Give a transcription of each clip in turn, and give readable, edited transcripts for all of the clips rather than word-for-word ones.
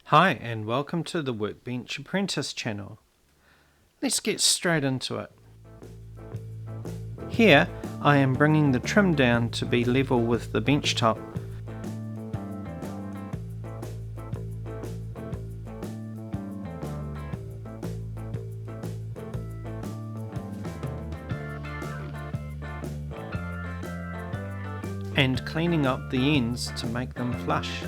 Hi and welcome to the Workbench Apprentice channel. Let's get straight into it. Here I am bringing the trim down to be level with the bench top. And cleaning up the ends to make them flush.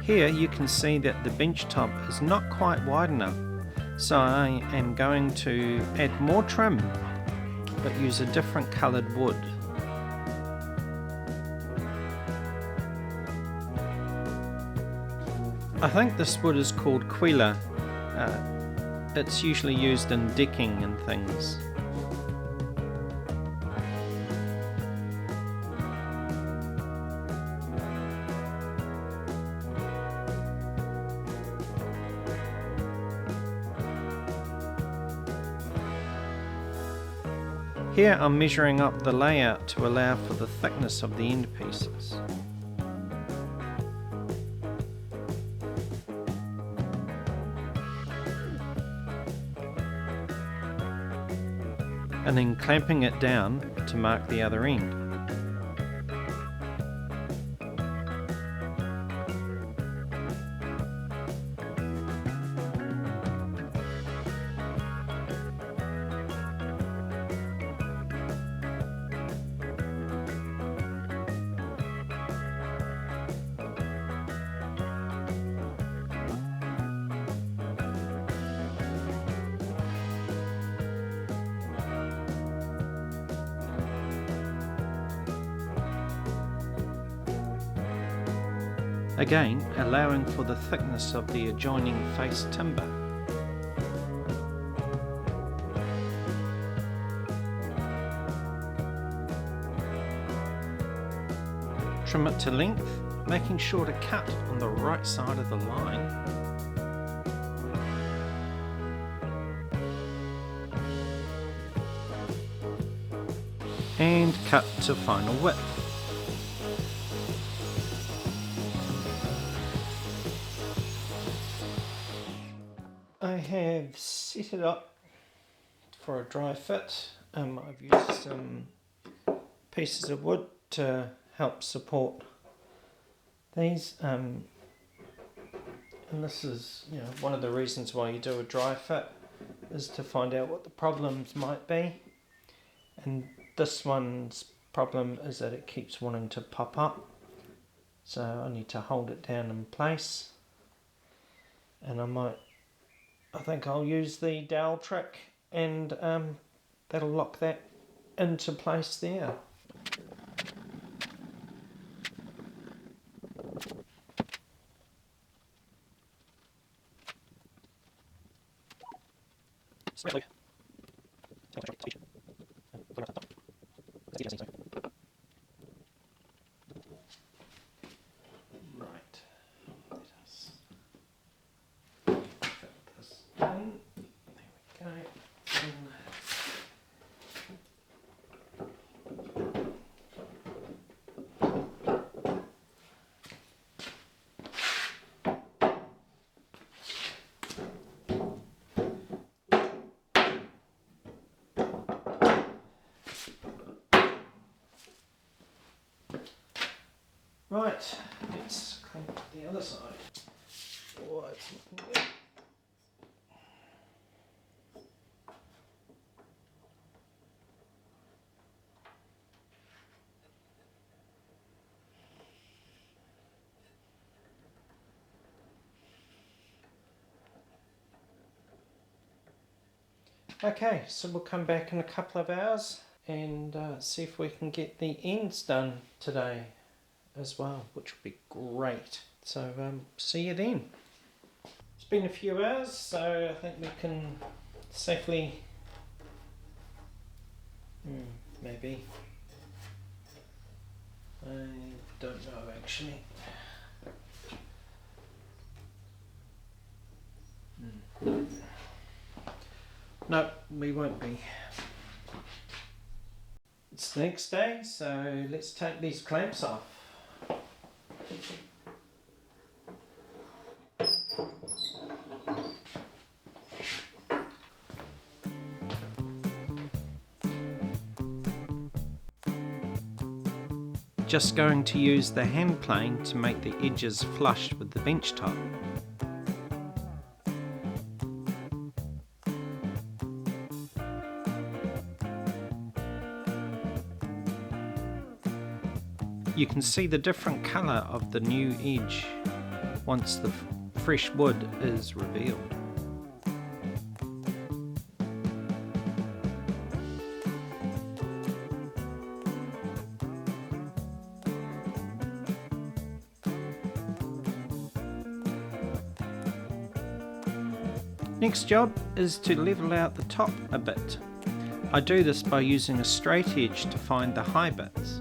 Here you can see that the bench top is not quite wide enough, so I am going to add more trim but use a different coloured wood. I think this wood is called Quila. It's usually used in decking and things. Here I'm measuring up the layout to allow for the thickness of the end pieces. And then clamping it down to mark the other end. Again, allowing for the thickness of the adjoining face timber. Trim it to length, making sure to cut on the right side of the line. And cut to final width. I have set it up for a dry fit. I've used some pieces of wood to help support these, and this is one of the reasons why you do a dry fit, is to find out what the problems might be. And this one's problem is that it keeps wanting to pop up, so I need to hold it down in place, and I think I'll use the dowel trick, and that'll lock that into place there. Right, let us fit this in. There we go. Right, let's clean up the other side. Oh, it's looking good. Okay, so we'll come back in a couple of hours and see if we can get the ends done today as well, which would be great. So see you then. It's been a few hours, so I think we can safely, maybe, I don't know actually. No, we won't be. It's the next day, so let's take these clamps off. Just going to use the hand plane to make the edges flush with the bench top. You can see the different colour of the new edge once the fresh wood is revealed. Next job is to level out the top a bit. I do this by using a straight edge to find the high bits.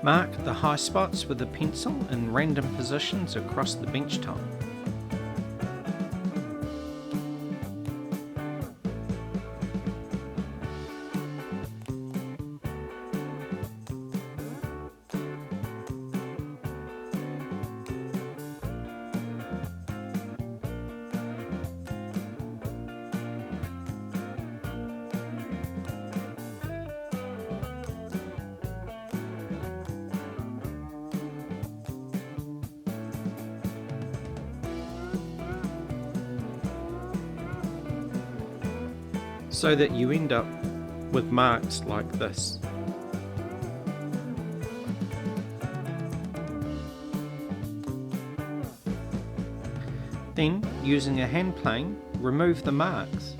Mark the high spots with a pencil in random positions across the bench top. So that you end up with marks like this. Then, using a hand plane, remove the marks.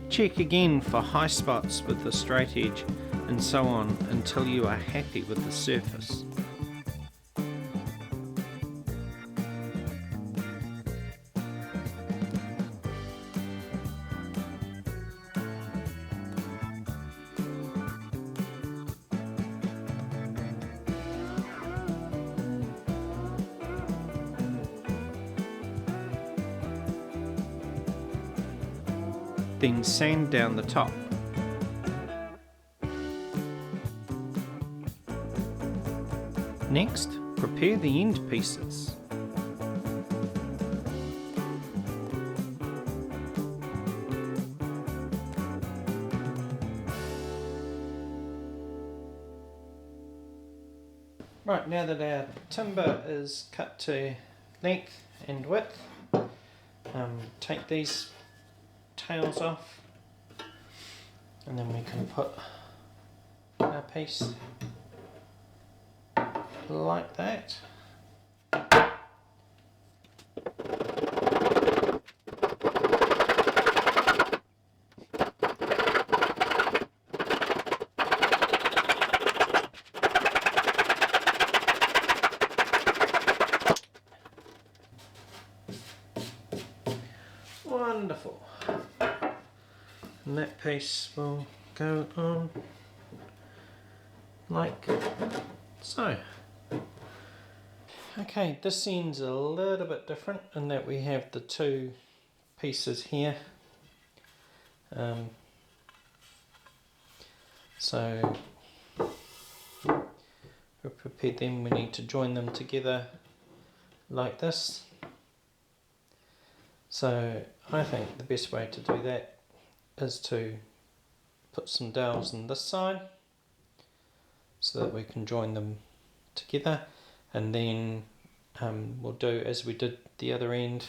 Check again for high spots with the straight edge and so on until you are happy with the surface. Then sand down the top. Next, prepare the end pieces. Right, now that our timber is cut to length and width, take these tails off, and then we can put our piece like that. Wonderful. And that piece will go on like so. Okay, this end's a little bit different in that we have the two pieces here. So we've prepared them, we need to join them together like this. So I think the best way to do that is to put some dowels on this side so that we can join them together, and then we'll do as we did the other end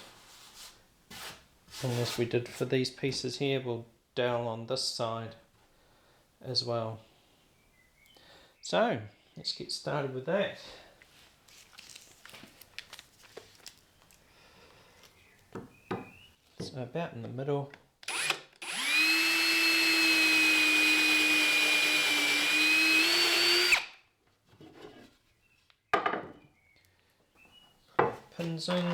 and as we did for these pieces here, we'll dowel on this side as well. So let's get started with that. So about in the middle. Pins in.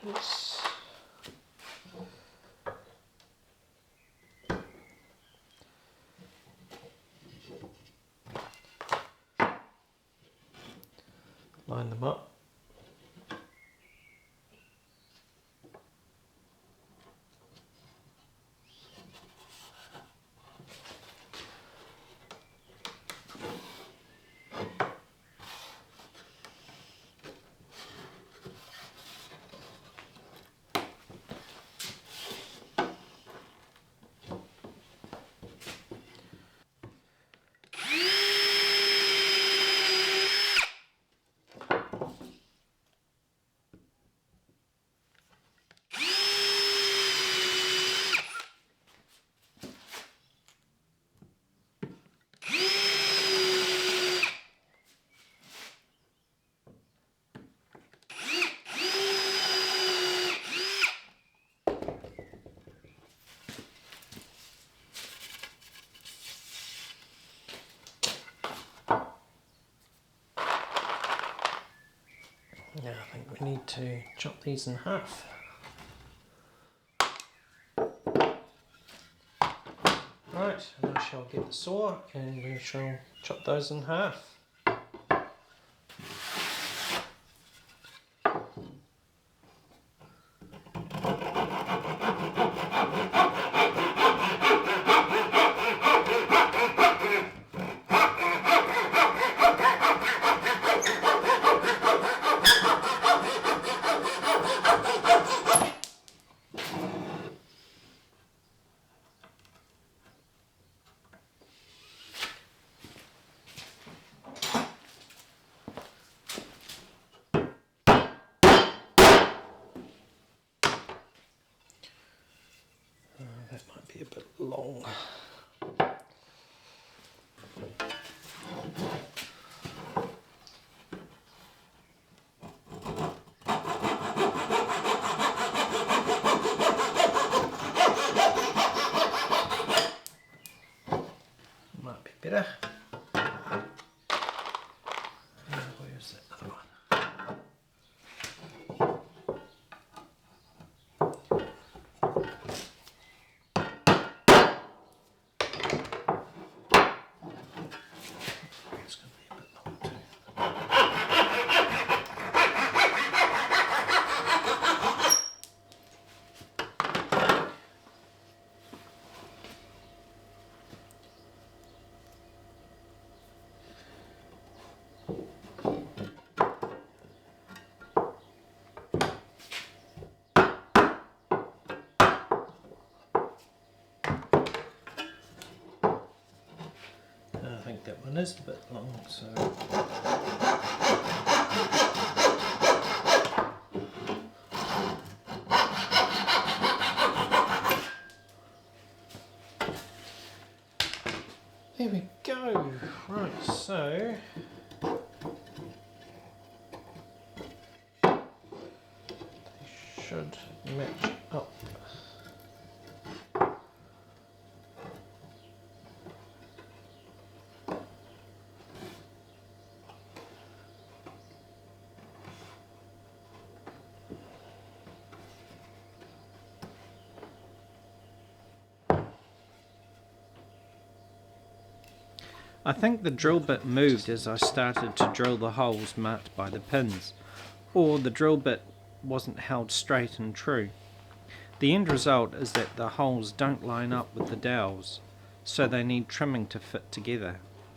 edges. Line them up. Now I think we need to chop these in half. Right, and I shall get the saw and we shall chop those in half. That might be a bit long. Might be better. Where's that other one? It's going to be a bit long too. I think that one is a bit long, so there we go. Right, so they should match up. I think the drill bit moved as I started to drill the holes marked by the pins, or the drill bit wasn't held straight and true. The end result is that the holes don't line up with the dowels, so they need trimming to fit together.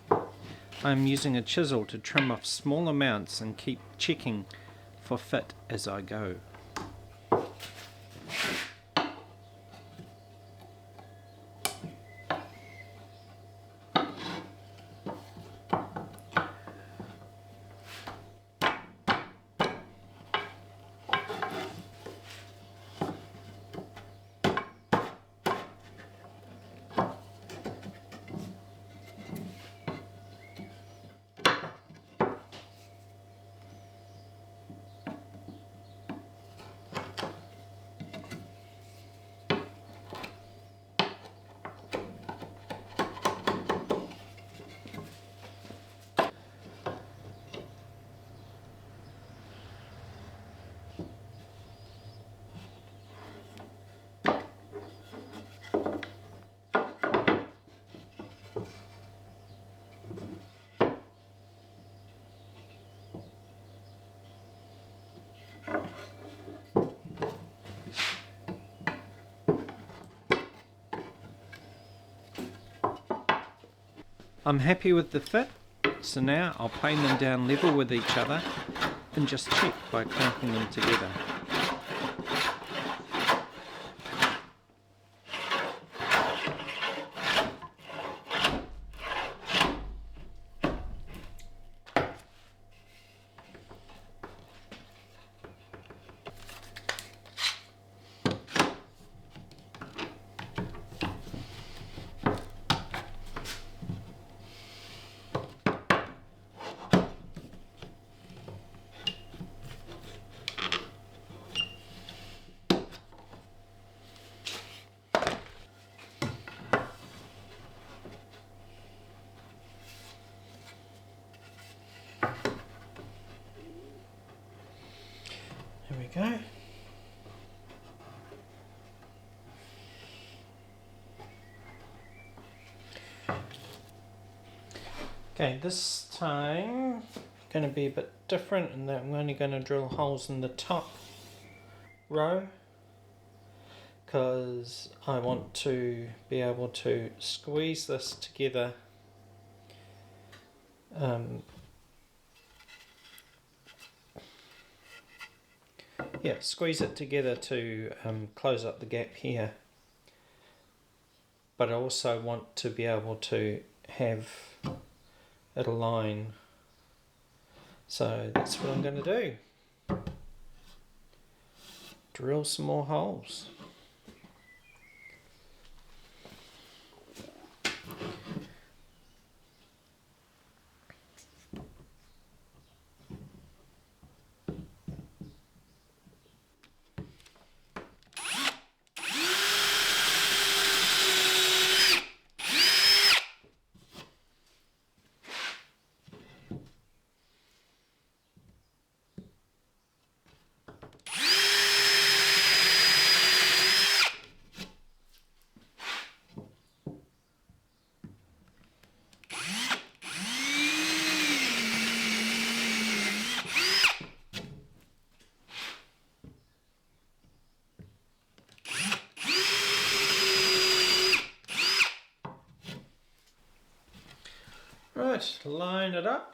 I am using a chisel to trim off small amounts and keep checking for fit as I go. I'm happy with the fit, so now I'll plane them down level with each other and just check by clamping them together. There we go. Okay, this time going to be a bit different in that I'm only going to drill holes in the top row because I want to be able to squeeze this together squeeze it together to close up the gap here, but I also want to be able to have it align, so that's what I'm going to do. Drill some more holes. Right, line it up.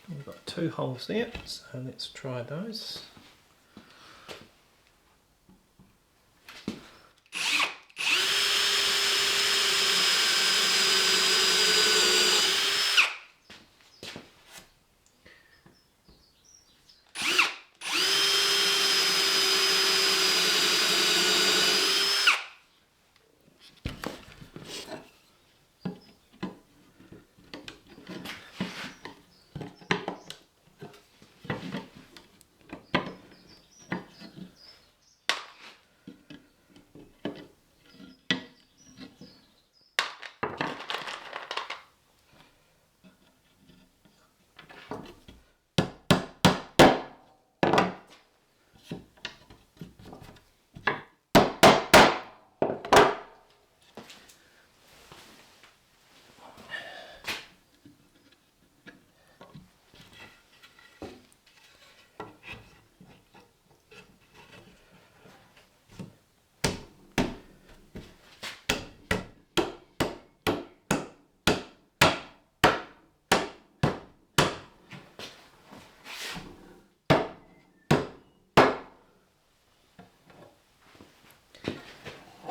We've got 2 holes there, so let's try those.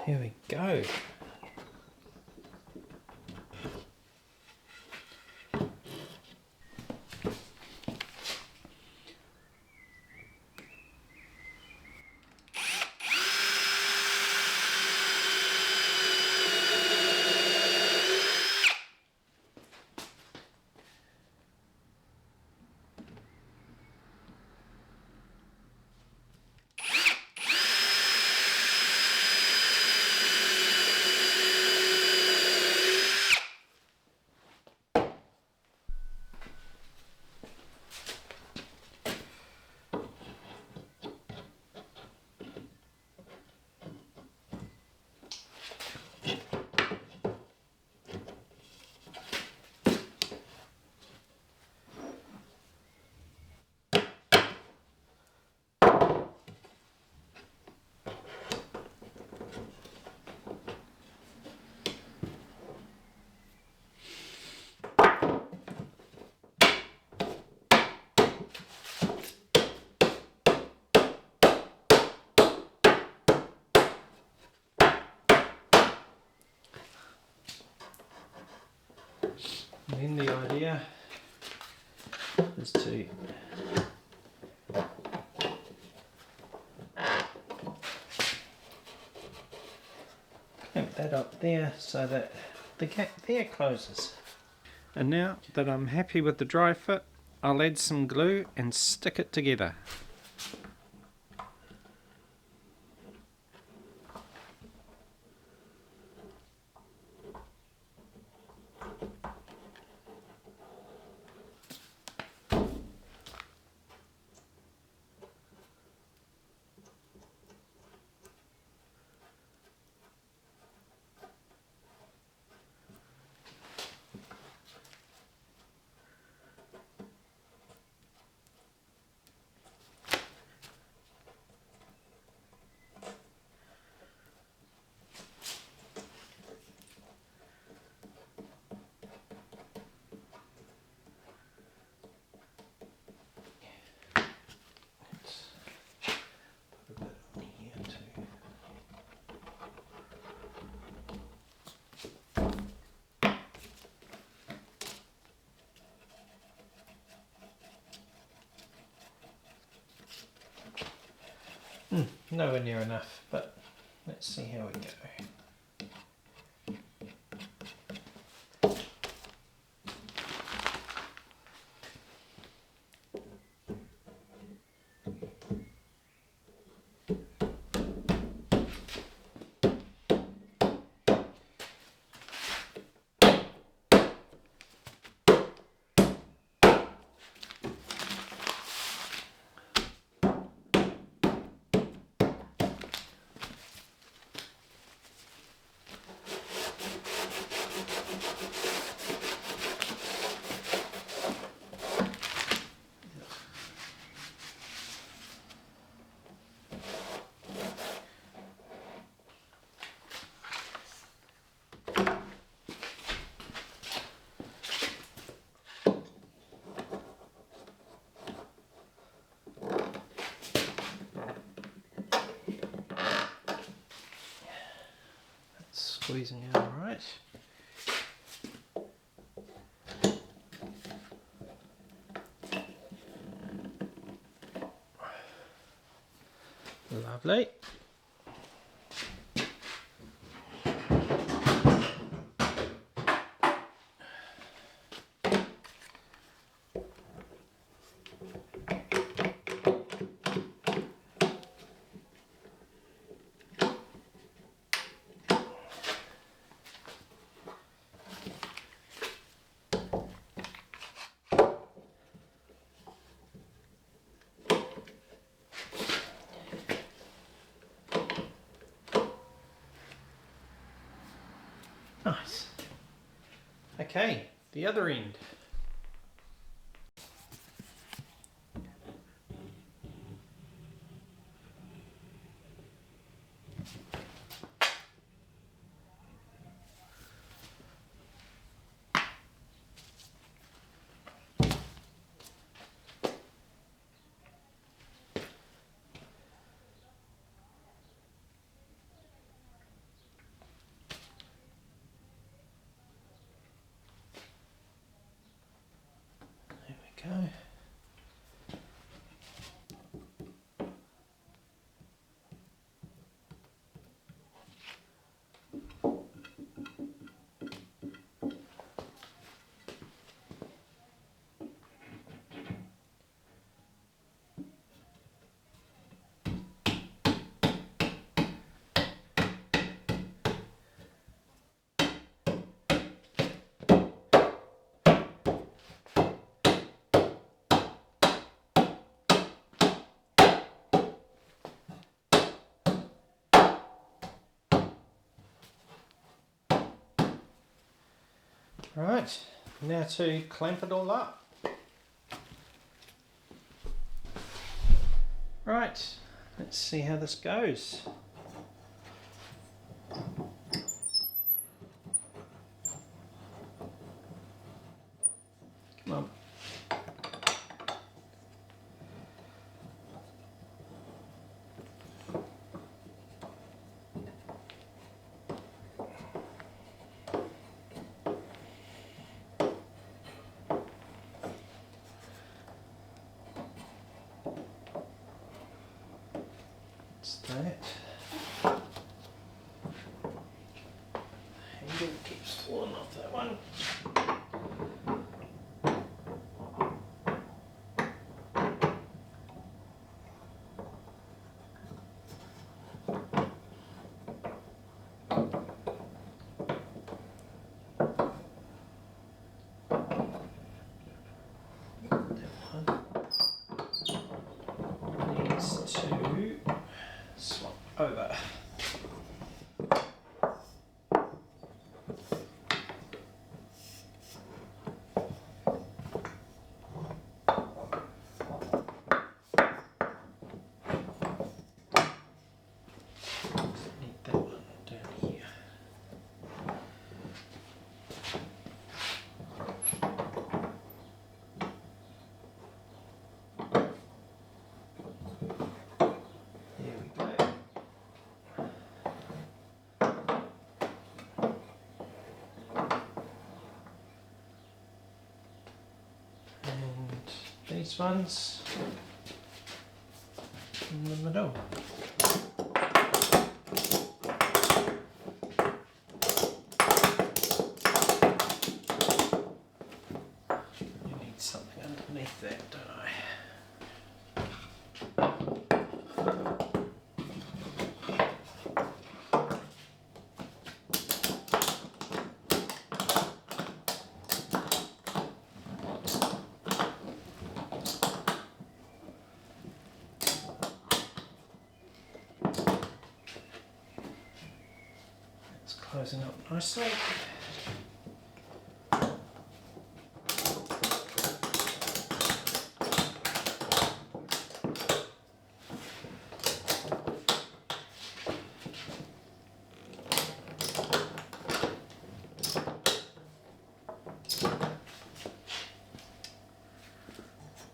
Here we go. And then the idea is to clamp that up there so that the gap there closes. And now that I'm happy with the dry fit, I'll add some glue and stick it together. Nowhere near enough, but let's see how we go. Squeezing out all right. Lovely. Nice. Okay, the other end. There we go. Right, now to clamp it all up. Right, let's see how this goes. Come on. Just that. Handle keeps falling off that one. Swap over. Need that one down here. There we go. These ones in the middle. You need something underneath that, don't I? Closing up nicely.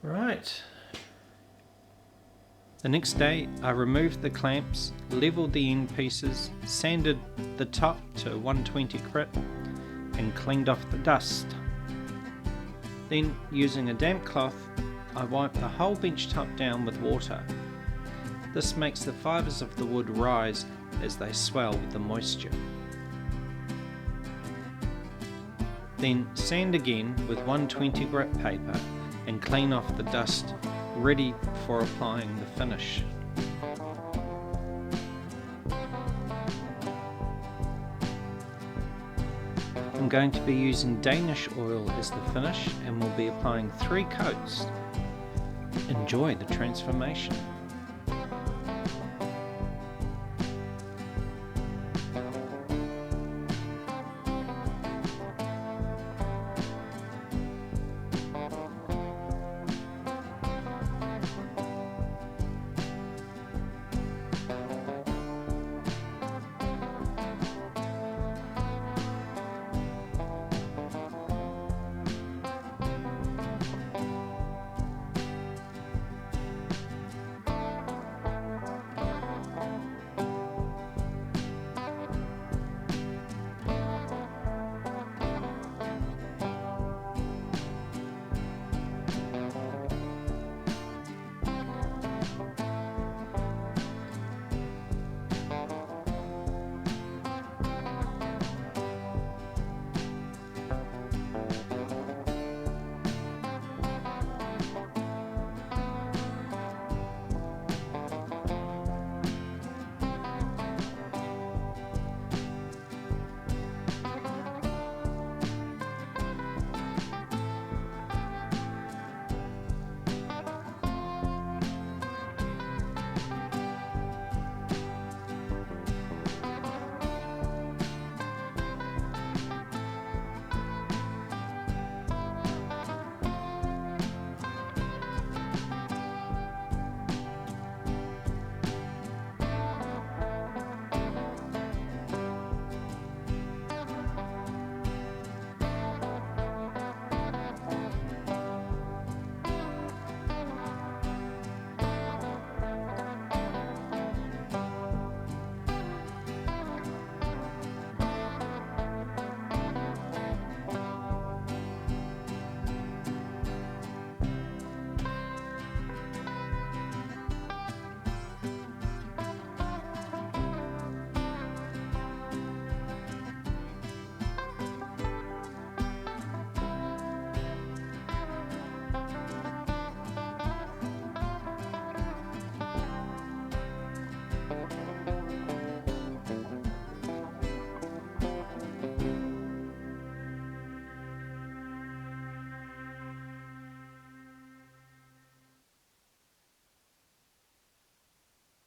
Right. The next day I removed the clamps, levelled the end pieces, sanded the top to 120 grit and cleaned off the dust. Then, using a damp cloth, I wiped the whole bench top down with water. This makes the fibres of the wood rise as they swell with the moisture. Then sand again with 120 grit paper and clean off the dust, ready for applying the finish. I'm going to be using Danish oil as the finish and will be applying 3 coats. Enjoy the transformation.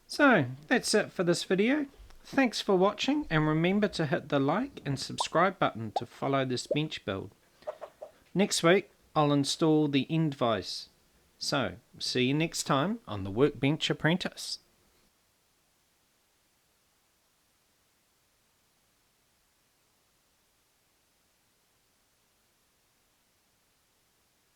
So that's it for this video. Thanks for watching, and remember to hit the like and subscribe button to follow this bench build. Next week I'll install the end vise. So see you next time on the Workbench Apprentice.